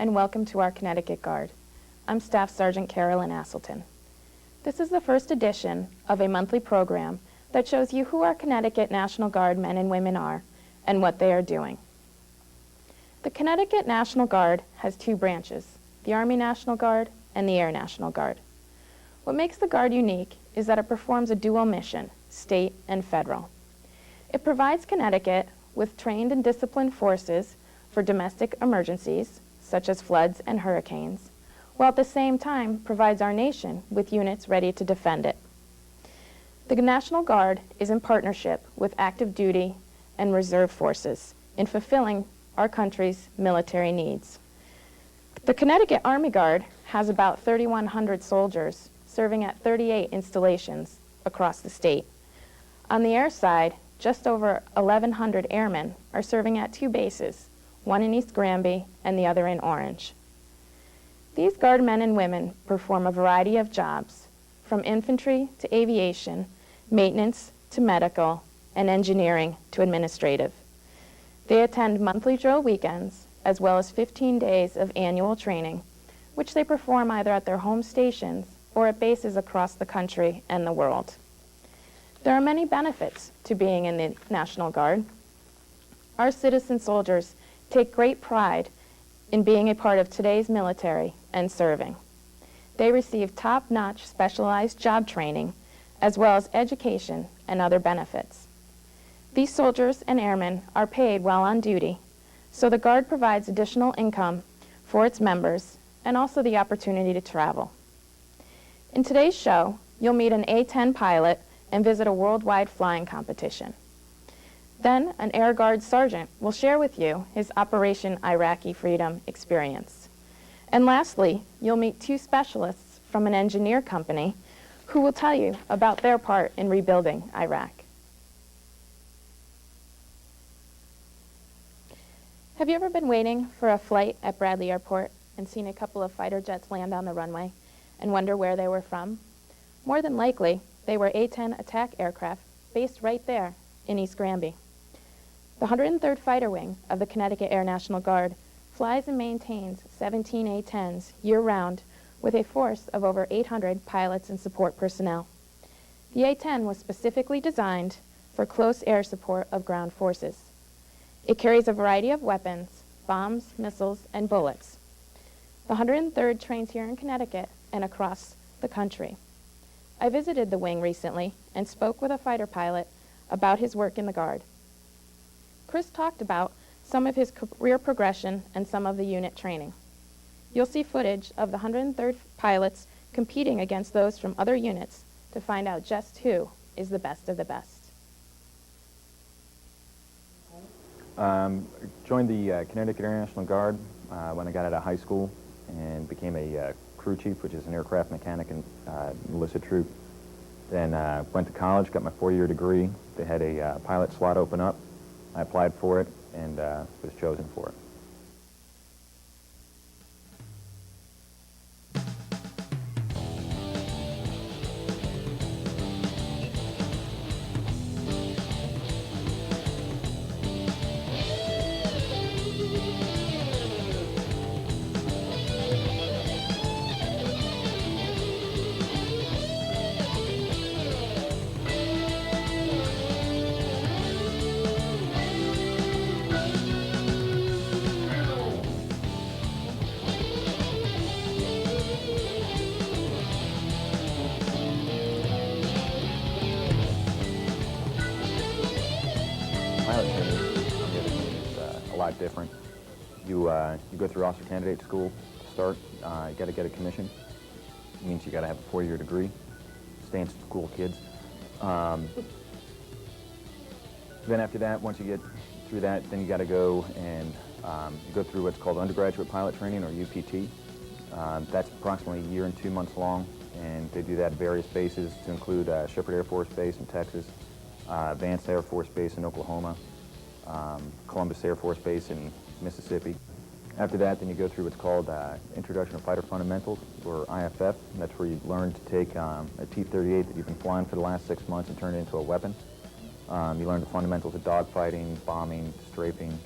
and welcome to our Connecticut Guard. I'm Staff Sergeant Carolyn Asselton. This is the first edition of a monthly program that shows you who our Connecticut National Guard men and women are and what they are doing. The Connecticut National Guard has two branches, the Army National Guard and the Air National Guard. What makes the Guard unique is that it performs a dual mission, state and federal. It provides Connecticut with trained and disciplined forces for domestic emergencies, such as floods and hurricanes, while at the same time provides our nation with units ready to defend it. The National Guard is in partnership with active duty and reserve forces in fulfilling our country's military needs. The Connecticut Army Guard has about 3,100 soldiers serving at 38 installations across the state. On the air side, just over 1,100 airmen are serving at two bases, one in East Granby and the other in Orange. These Guard men and women perform a variety of jobs, from infantry to aviation, maintenance to medical, and engineering to administrative. They attend monthly drill weekends, as well as 15 days of annual training, which they perform either at their home stations or at bases across the country and the world. There are many benefits to being in the National Guard. Our citizen soldiers take great pride in being a part of today's military and serving. They receive top-notch specialized job training, as well as education and other benefits. These soldiers and airmen are paid while on duty, so the Guard provides additional income for its members and also the opportunity to travel. In today's show, you'll meet an A-10 pilot and visit a worldwide flying competition. Then, an Air Guard sergeant will share with you his Operation Iraqi Freedom experience. And lastly, you'll meet two specialists from an engineer company who will tell you about their part in rebuilding Iraq. Have you ever been waiting for a flight at Bradley Airport and seen a couple of fighter jets land on the runway and wonder where they were from? More than likely, they were A-10 attack aircraft based right there in East Granby. The 103rd Fighter Wing of the Connecticut Air National Guard flies and maintains 17 A-10s year-round with a force of over 800 pilots and support personnel. The A-10 was specifically designed for close air support of ground forces. It carries a variety of weapons, bombs, missiles, and bullets. The 103rd trains here in Connecticut and across the country. I visited the wing recently and spoke with a fighter pilot about his work in the Guard. Chris talked about some of his career progression and some of the unit training. You'll see footage of the 103rd pilots competing against those from other units to find out just who is the best of the best. Joined the Connecticut Air National Guard when I got out of high school and became a crew chief, which is an aircraft mechanic and enlisted troop. Then went to college, got my 4-year degree. They had a pilot slot open up. I applied for it and was chosen for it. Pilot training is a lot different. You go through officer candidate school to start. You got to get a commission. It means you got to have a 4-year degree. Stay in school, kids. Then after that, once you get through that, then you got to go and you go through what's called undergraduate pilot training, or UPT. That's approximately a year and 2 months long, and they do that at various bases, to include Shepherd Air Force Base in Texas, Vance Air Force Base in Oklahoma, Columbus Air Force Base in Mississippi. After that, then you go through what's called Introduction to Fighter Fundamentals, or IFF. And that's where you learn to take a T-38 that you've been flying for the last 6 months and turn it into a weapon. You learn the fundamentals of dogfighting, bombing, strafing,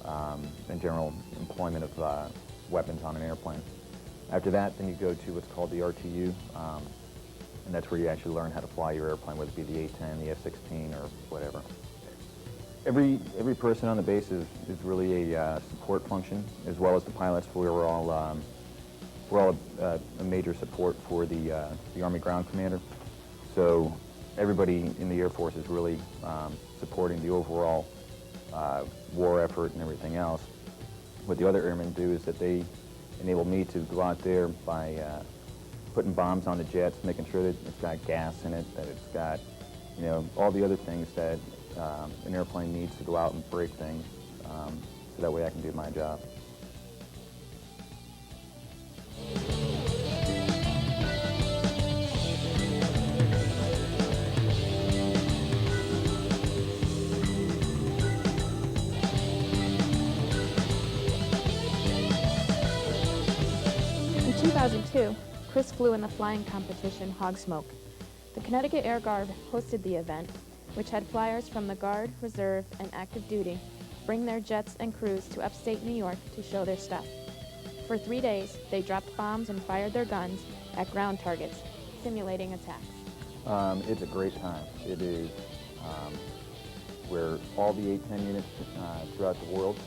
and general employment of weapons on an airplane. After that, then you go to what's called the RTU, and that's where you actually learn how to fly your airplane, whether it be the A-10, the F-16, or whatever. Every person on the base is really a support function, as well as the pilots. We're all a major support for the Army Ground Commander. So everybody in the Air Force is really supporting the overall war effort and everything else. What the other airmen do is that they enable me to go out there by putting bombs on the jets, making sure that it's got gas in it, that it's got, you know, all the other things that an airplane needs to go out and break things, so that way I can do my job. In 2002, Chris flew in the flying competition Hog Smoke. The Connecticut Air Guard hosted the event, which had flyers from the Guard, Reserve, and active duty bring their jets and crews to upstate New York to show their stuff. For 3 days, they dropped bombs and fired their guns at ground targets, simulating attacks. It's a great time. It is where all the A-10 units throughout the world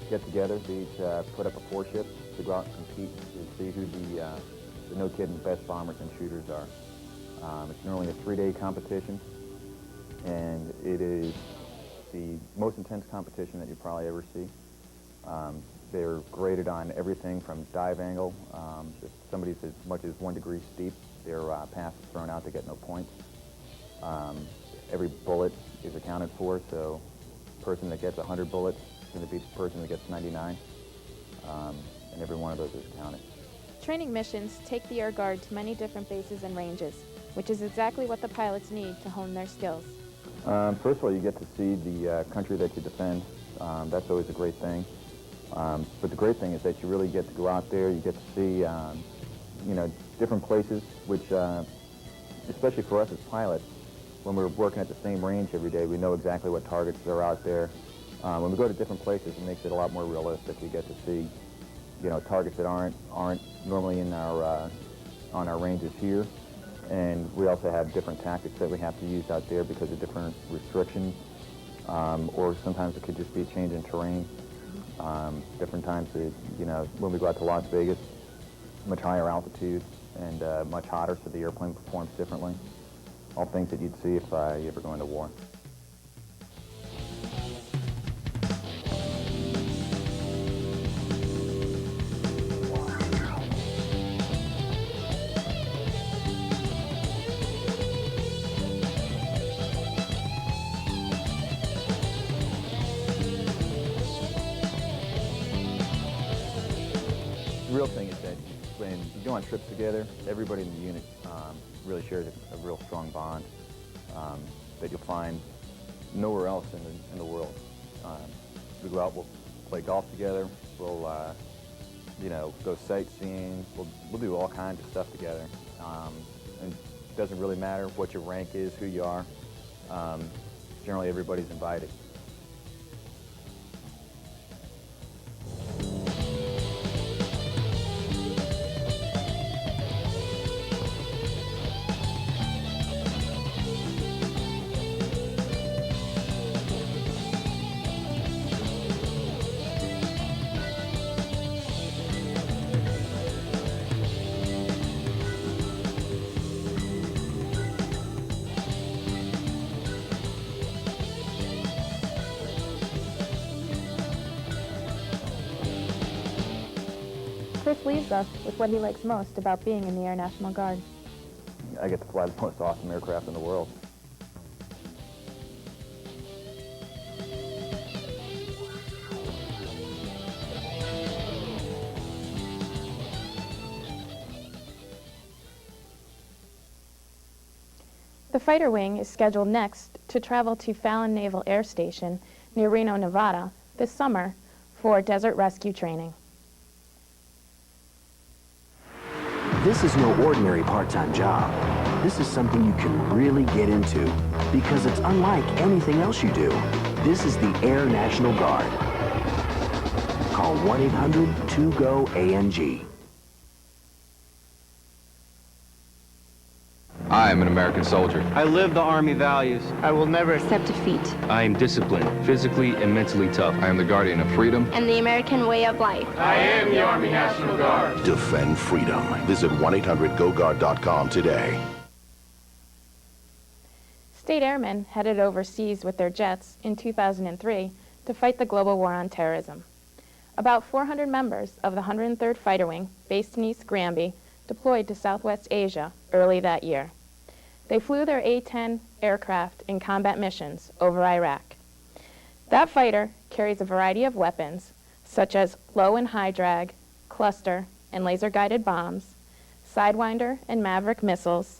get together. They each put up a 4-ship to go out and compete to see who the no-kidding best bombers and shooters are. It's normally a 3-day competition, and it is the most intense competition that you probably ever see. They're graded on everything from dive angle. If somebody's as much as 1 degree steep, their pass is thrown out, they get no points. Every bullet is accounted for, so the person that gets 100 bullets is going to beat the person that gets 99, and every one of those is counted. Training missions take the Air Guard to many different bases and ranges, which is exactly what the pilots need to hone their skills. First of all, you get to see the country that you defend. That's always a great thing. But the great thing is that you really get to go out there. You get to see, you know, different places, which, especially for us as pilots, when we're working at the same range every day, we know exactly what targets are out there. When we go to different places, it makes it a lot more realistic. We get to see, you know, targets that aren't normally in our on our ranges here. And we also have different tactics that we have to use out there because of different restrictions, or sometimes it could just be a change in terrain. Different times, you know, when we go out to Las Vegas, much higher altitude and much hotter, so the airplane performs differently. All things that you'd see if you ever go into war. The real thing is that when you go on trips together, everybody in the unit really shares a real strong bond that you'll find nowhere else in the world. We go out, we'll play golf together, we'll you know, go sightseeing, we'll do all kinds of stuff together. And it doesn't really matter what your rank is, who you are. Generally, everybody's invited. Chris leaves us with what he likes most about being in the Air National Guard. I get to fly the most awesome aircraft in the world. The fighter wing is scheduled next to travel to Fallon Naval Air Station near Reno, Nevada this summer for desert rescue training. This is no ordinary part-time job. This is something you can really get into because it's unlike anything else you do. This is the Air National Guard. Call Call 1-800-2GO-ANG. I am an American soldier. I live the Army values. I will never accept defeat. I am disciplined, physically and mentally tough. I am the guardian of freedom and the American way of life. I am the Army National Guard. Defend freedom. Visit 1-800-GO-GUARD.com today. State airmen headed overseas with their jets in 2003 to fight the global war on terrorism. About 400 members of the 103rd Fighter Wing, based in East Granby, deployed to Southwest Asia early that year. They flew their A-10 aircraft in combat missions over Iraq. That fighter carries a variety of weapons, such as low and high drag, cluster, and laser-guided bombs, Sidewinder and Maverick missiles,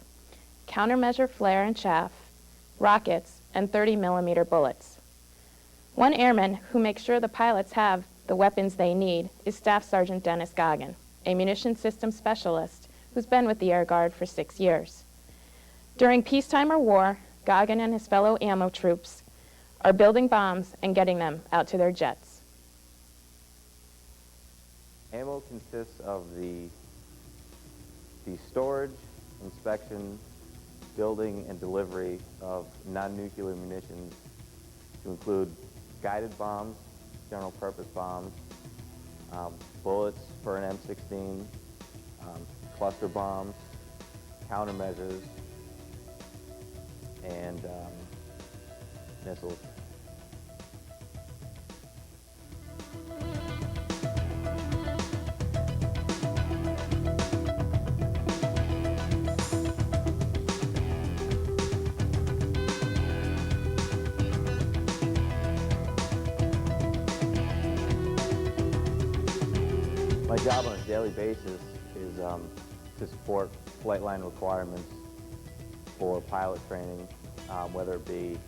countermeasure flare and chaff, rockets, and 30mm bullets. One airman who makes sure the pilots have the weapons they need is Staff Sergeant Dennis Goggin, a munition systems specialist who's been with the Air Guard for 6 years. During peacetime or war, Goggin and his fellow ammo troops are building bombs and getting them out to their jets. Ammo consists of the storage, inspection, building, and delivery of non-nuclear munitions to include guided bombs, general purpose bombs, bullets for an M16, cluster bombs, countermeasures, and missiles. My job on a daily basis is to support flight line requirements for pilot training, whether it be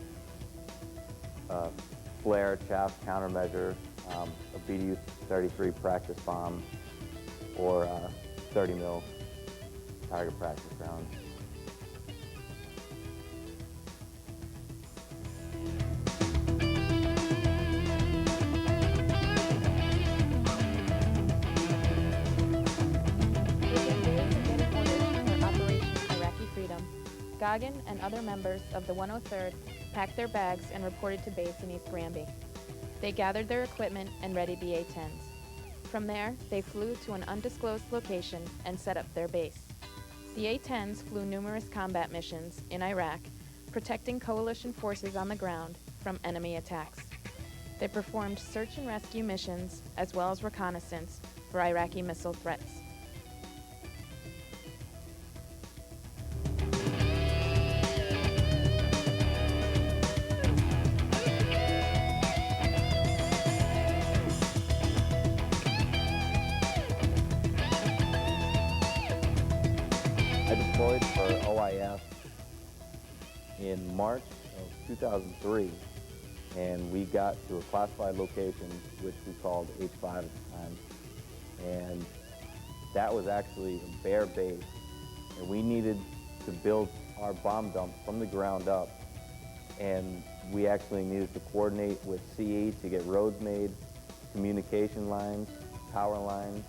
flare, chaff, countermeasure, a BDU-33 practice bomb, or 30mm target practice rounds. Goggin and other members of the 103rd packed their bags and reported to base in East Granby. They gathered their equipment and readied the A-10s. From there, they flew to an undisclosed location and set up their base. The A-10s flew numerous combat missions in Iraq, protecting coalition forces on the ground from enemy attacks. They performed search and rescue missions as well as reconnaissance for Iraqi missile threats. I deployed for OIF in March of 2003, and we got to a classified location, which we called H5 at the time, and that was actually a bare base, and we needed to build our bomb dump from the ground up, and we actually needed to coordinate with CE to get roads made, communication lines, power lines.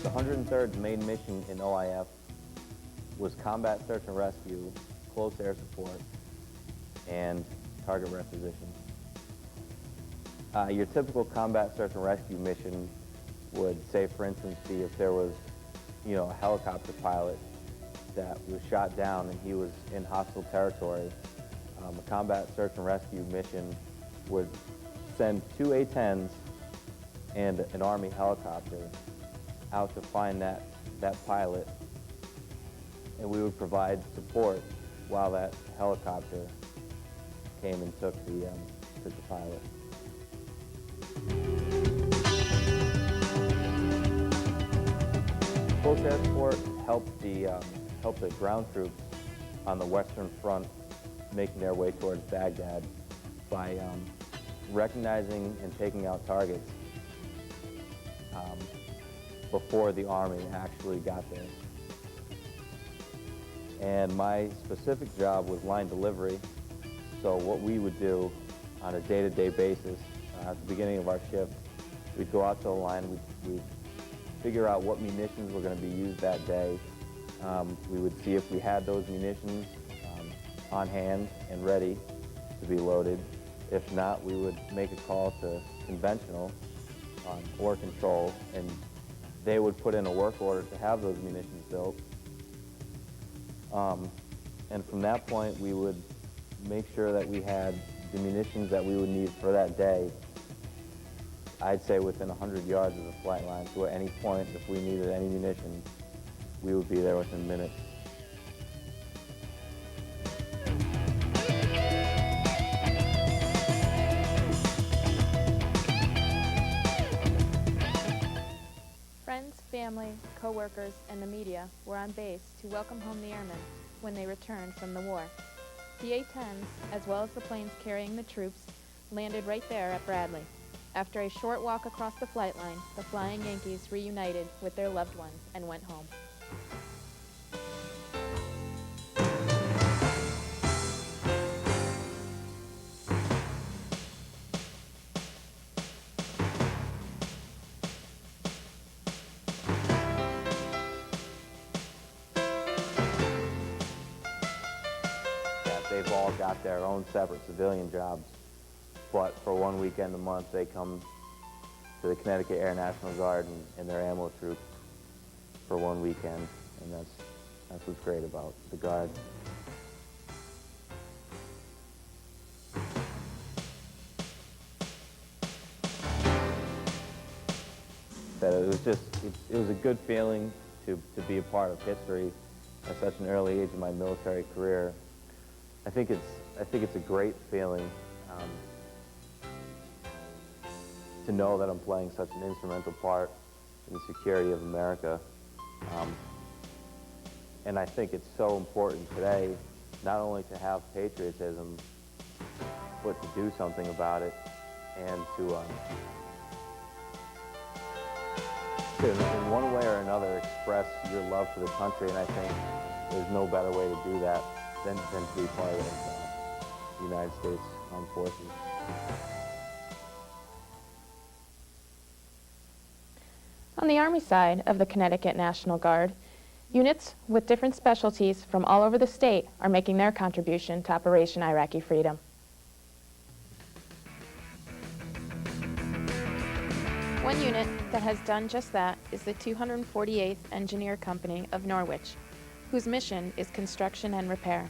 The 103rd's main mission in OIF was combat search and rescue, close air support, and target requisition. Your typical combat search and rescue mission would say, for instance, be if there was, a helicopter pilot that was shot down and he was in hostile territory. A combat search and rescue mission would send 2 A-10s and an Army helicopter out to find that pilot, and we would provide support while that helicopter came and took the pilot. Close air support helped the ground troops on the Western Front making their way towards Baghdad by recognizing and taking out targets before the Army actually got there. And my specific job was line delivery. So what we would do on a day-to-day basis, at the beginning of our shift, we'd go out to the line, we'd figure out what munitions were going to be used that day. We would see if we had those munitions on hand and ready to be loaded. If not, we would make a call to conventional or control, and they would put in a work order to have those munitions built. And from that point, we would make sure that we had the munitions that we would need for that day, I'd say within 100 yards of the flight line. So at any point, if we needed any munitions, we would be there within minutes. Friends, family, co-workers, and the media were on base to welcome home the airmen when they returned from the war. The A-10s, as well as the planes carrying the troops, landed right there at Bradley. After a short walk across the flight line, the Flying Yankees reunited with their loved ones and went home. They've all got their own separate civilian jobs, but for one weekend a month they come to the Connecticut Air National Guard and their ammo troop for one weekend, and that's what's great about the Guard. That it was a good feeling to be a part of history at such an early age in my military career. I think it's a great feeling to know that I'm playing such an instrumental part in the security of America. And I think it's so important today, not only to have patriotism, but to do something about it, and to in one way or another express your love for the country. And I think there's no better way to do that than to be part of the United States Armed Forces. On the Army side of the Connecticut National Guard, units with different specialties from all over the state are making their contribution to Operation Iraqi Freedom. One unit that has done just that is the 248th Engineer Company of Norwich, whose mission is construction and repair.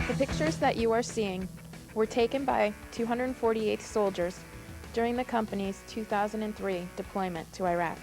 The pictures that you are seeing were taken by 248th soldiers during the company's 2003 deployment to Iraq.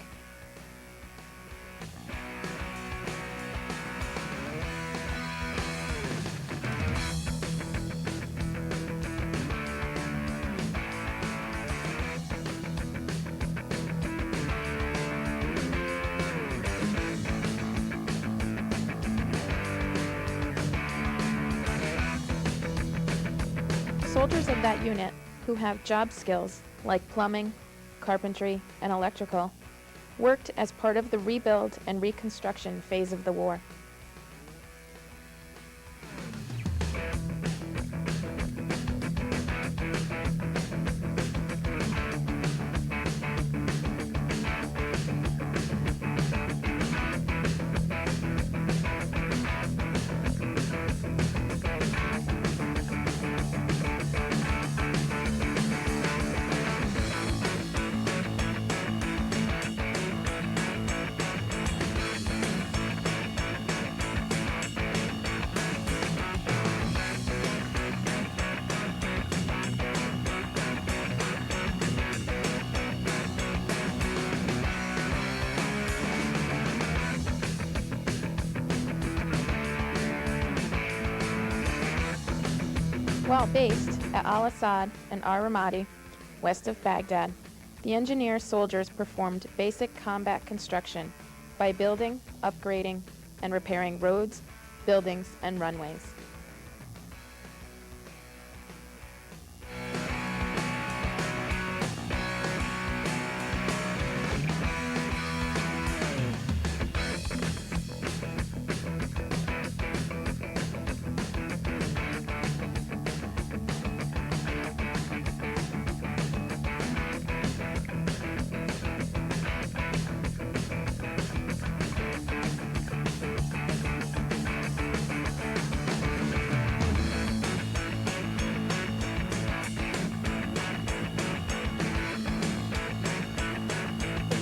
Soldiers of that unit who have job skills like plumbing, carpentry, and electrical worked as part of the rebuild and reconstruction phase of the war. While based at Al-Assad and Ar-Ramadi, west of Baghdad, the engineer soldiers performed basic combat construction by building, upgrading, and repairing roads, buildings, and runways.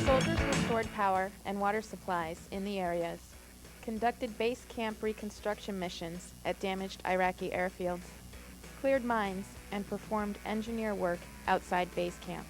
Soldiers restored power and water supplies in the areas, conducted base camp reconstruction missions at damaged Iraqi airfields, cleared mines, and performed engineer work outside base camp.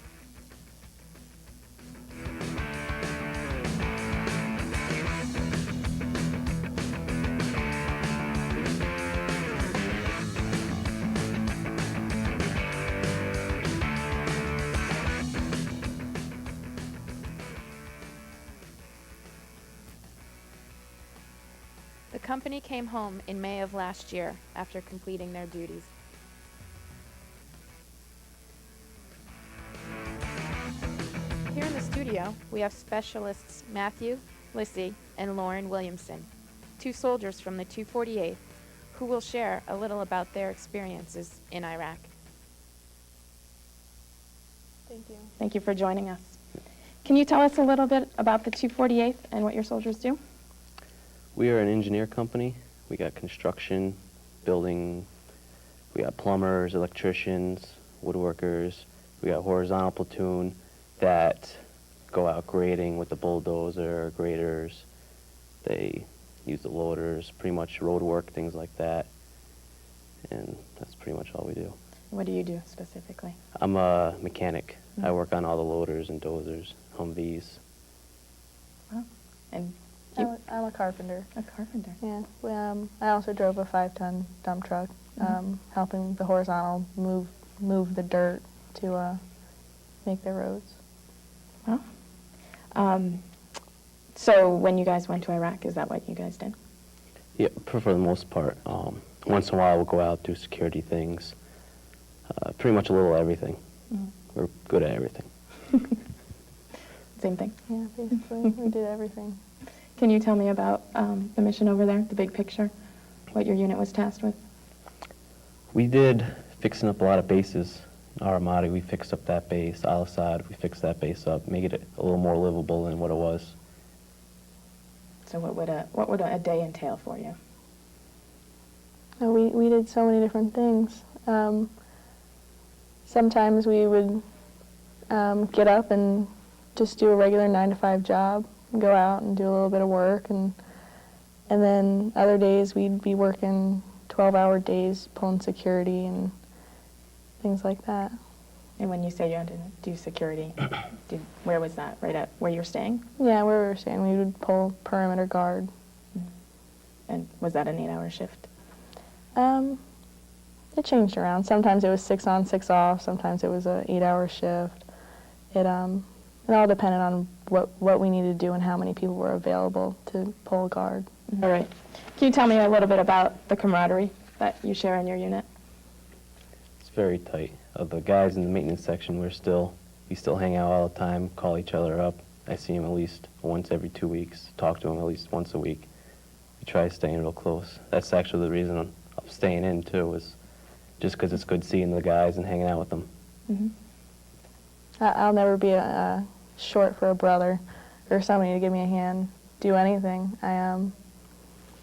The company came home in May of last year after completing their duties. Here in the studio, we have specialists Matthew, Lissy, and Lauren Williamson, two soldiers from the 248th, who will share a little about their experiences in Iraq. Thank you. Thank you for joining us. Can you tell us a little bit about the 248th and what your soldiers do? We are an engineer company. We got construction, building, we got plumbers, electricians, woodworkers. We got horizontal platoon that go out grading with the bulldozer, graders. They use the loaders, pretty much road work, things like that. And that's pretty much all we do. What do you do specifically? I'm a mechanic. I work on all the loaders and dozers, Humvees. Wow. And I'm a carpenter. a carpenter. Yeah. I also drove a 5-ton dump truck, helping the horizontal move the dirt to make their roads. Wow. So when you guys went to Iraq, is that what you guys did? Yeah, for the most part. Once in a while we'll go out, do security things. Pretty much a little everything. We're good at everything. Same thing. Yeah, basically, we did everything. Can you tell me about the mission over there, the big picture, what your unit was tasked with? We did fixing up a lot of bases. Armada, we fixed up that base. Al Assad, we fixed that base up, make it a little more livable than what it was. So what would a day entail for you? We did so many different things. Sometimes we would get up and just do a regular 9-to-5 job, go out and do a little bit of work, and then other days we'd be working 12-hour days pulling security and things like that. And when you say you had to do security, where was that? Right at where you're staying? Yeah, where we were staying, we would pull perimeter guard. And was that an 8-hour shift? It changed around. Sometimes it was 6 on, 6 off. Sometimes it was a 8-hour shift. It all depended on what we needed to do and how many people were available to pull guard. All right. Can you tell me a little bit about the camaraderie that you share in your unit? It's very tight. The guys in the maintenance section, we still hang out all the time, call each other up. I see them at least once every 2 weeks, talk to them at least once a week. We try staying real close. That's actually the reason I'm staying in, too, is just because it's good seeing the guys and hanging out with them. Mm-hmm. I'll never be short for a brother or somebody to give me a hand, do anything.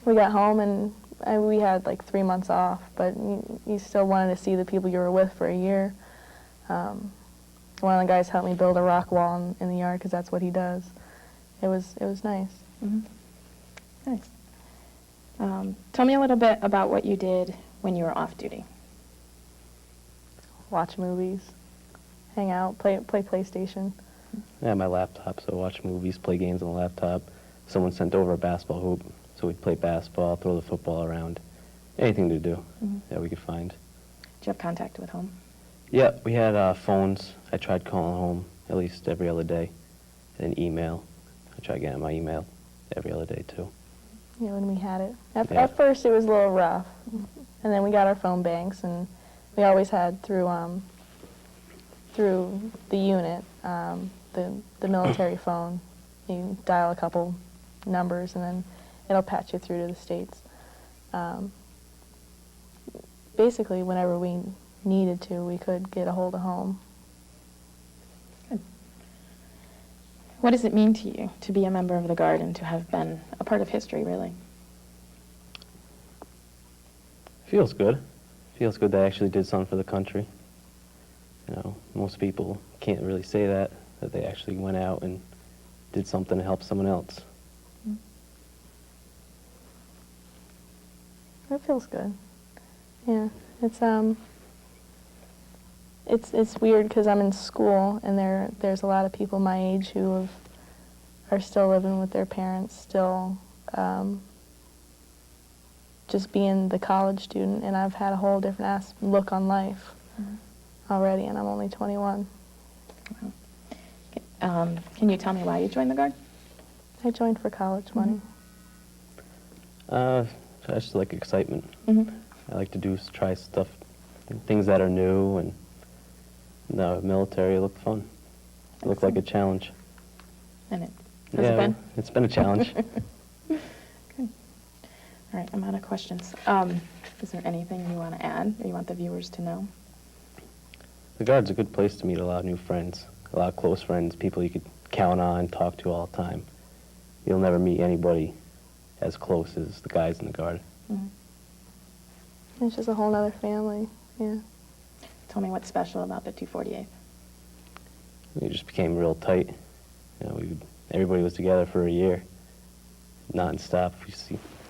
We got home and we had like 3 months off, but you still wanted to see the people you were with for a year. One of the guys helped me build a rock wall in the yard because that's what he does. It was nice. Mm-hmm. Nice. Tell me a little bit about what you did when you were off duty. Watch movies, hang out, play PlayStation. I had my laptop, so watch movies, play games on the laptop. Someone sent over a basketball hoop, so we'd play basketball, throw the football around. Anything to do that we could find. Did you have contact with home? Yeah, we had phones. I tried calling home at least every other day, and email. I tried getting my email. every other day too. Yeah, when we had it. Yeah. At first it was a little rough, and then we got our phone banks, and we always had through the unit, the military phone. You dial a couple numbers, and then it'll patch you through to the States. Basically, whenever we needed to, we could get a hold of home. Good. What does it mean to you to be a member of the Guard and to have been a part of history, really? Feels good. Feels good that I actually did something for the country. You know, most people can't really say that they actually went out and did something to help someone else. It feels good. Yeah, it's weird because I'm in school, and there's a lot of people my age who are still living with their parents, still just being the college student, and I've had a whole different look on life already, and I'm only 21. Can you tell me why you joined the Guard? I joined for college money. I just like excitement. Mm-hmm. I like to try stuff, things that are new, and the military looked fun. It looked like a challenge. And it has it been? It's been a challenge. Good. All right, I'm out of questions. Is there anything you want to add or you want the viewers to know? The Guard's a good place to meet a lot of new friends, a lot of close friends, people you could count on, talk to all the time. You'll never meet anybody as close as the guys in the Guard. Mm-hmm. It's just a whole other family, yeah. Tell me what's special about the 248th. We just became real tight. You know, everybody was together for a year, non-stop.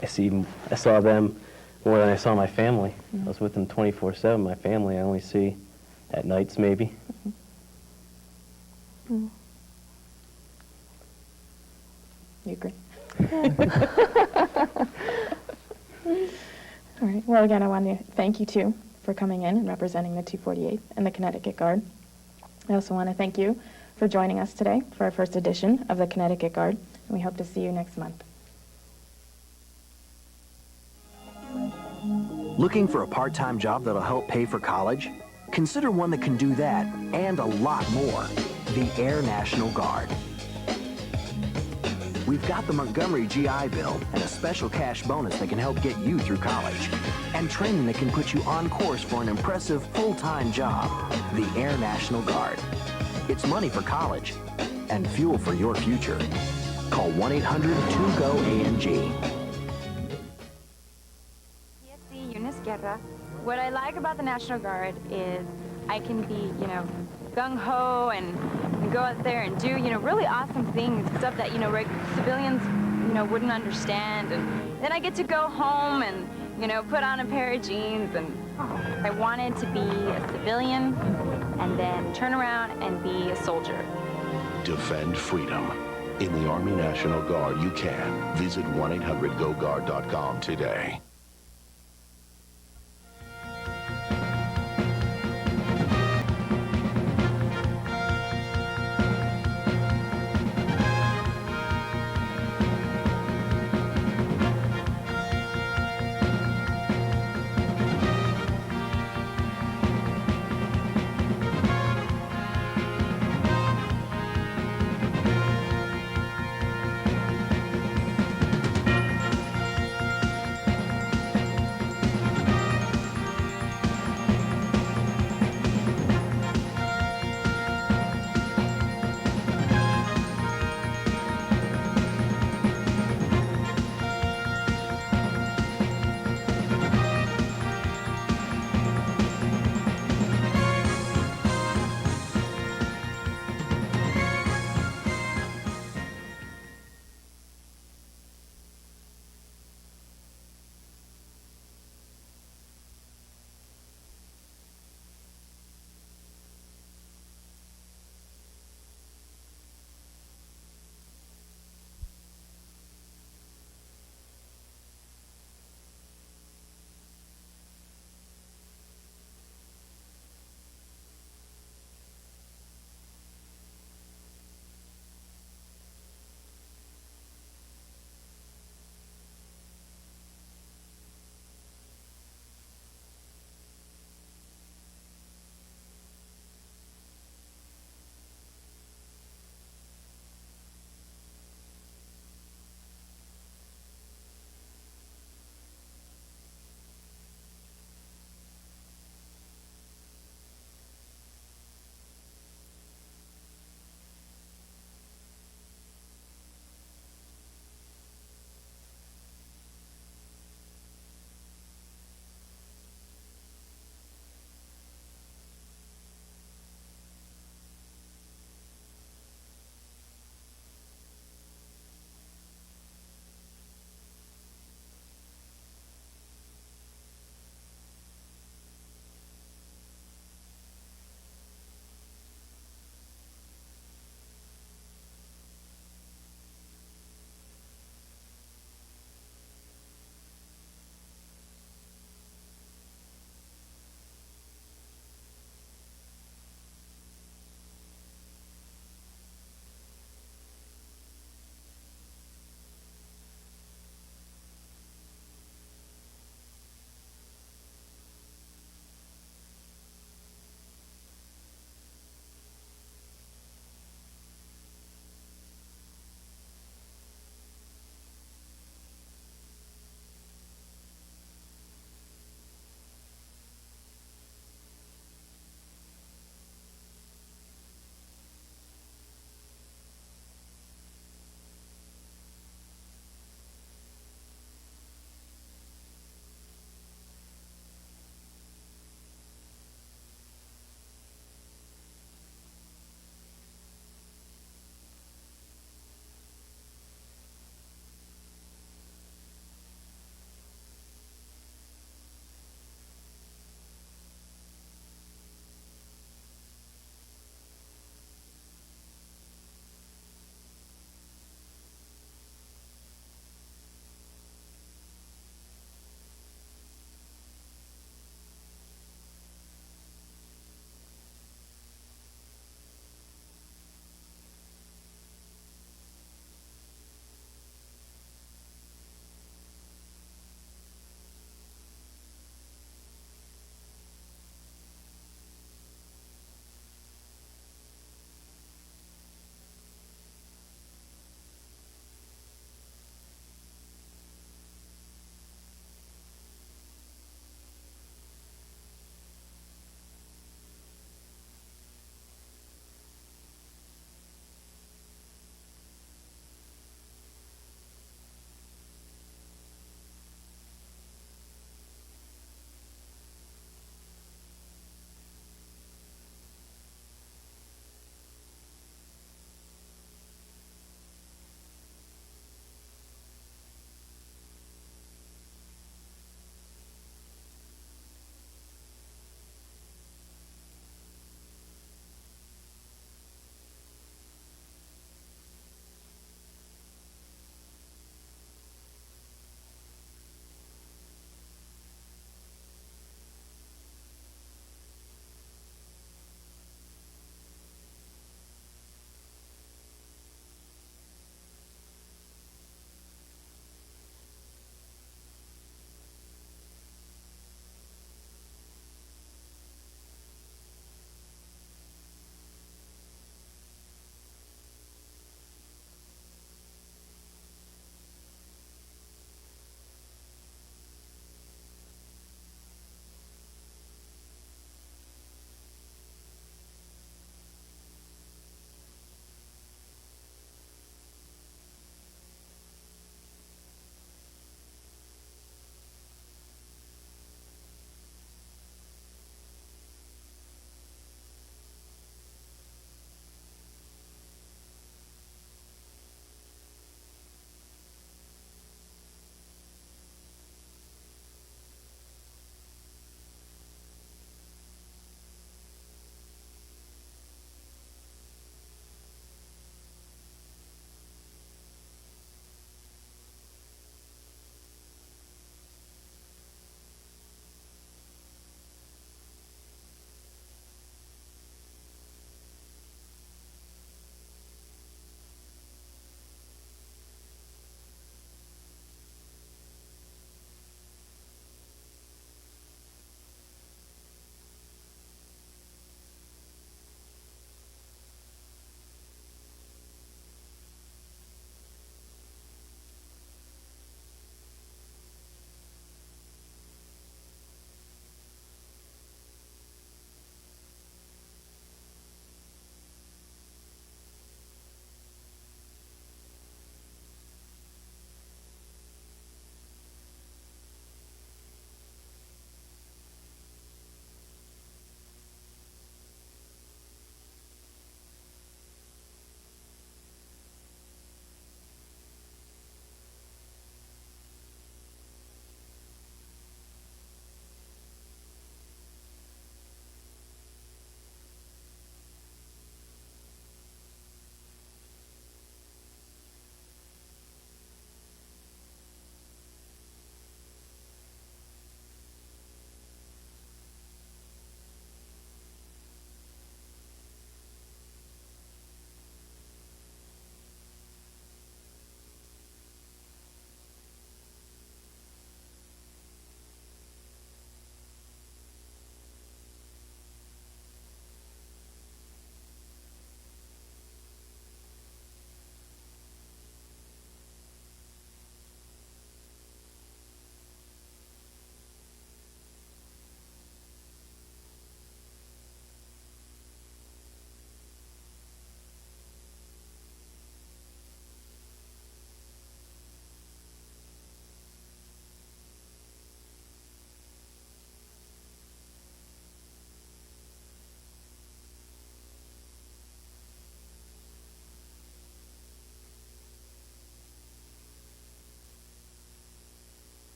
I saw them more than I saw my family. I was with them 24/7. My family I only see at nights, maybe. You agree? All right. Well, again, I want to thank you, too, for coming in and representing the 248th and the Connecticut Guard. I also want to thank you for joining us today for our first edition of the Connecticut Guard, and we hope to see you next month. Looking for a part-time job that'll help pay for college? Consider one that can do that and a lot more. The Air National Guard. We've got the Montgomery GI Bill and a special cash bonus that can help get you through college. And training that can put you on course for an impressive full-time job. The Air National Guard. It's money for college and fuel for your future. Call 1-800-2GO-ANG. What I like about the National Guard is I can be, gung-ho and go out there and do, really awesome things, stuff that, civilians, wouldn't understand. And then I get to go home and, put on a pair of jeans. And I wanted to be a civilian and then turn around and be a soldier. Defend freedom. In the Army National Guard, you can. Visit 1-800-GO-GUARD.com today.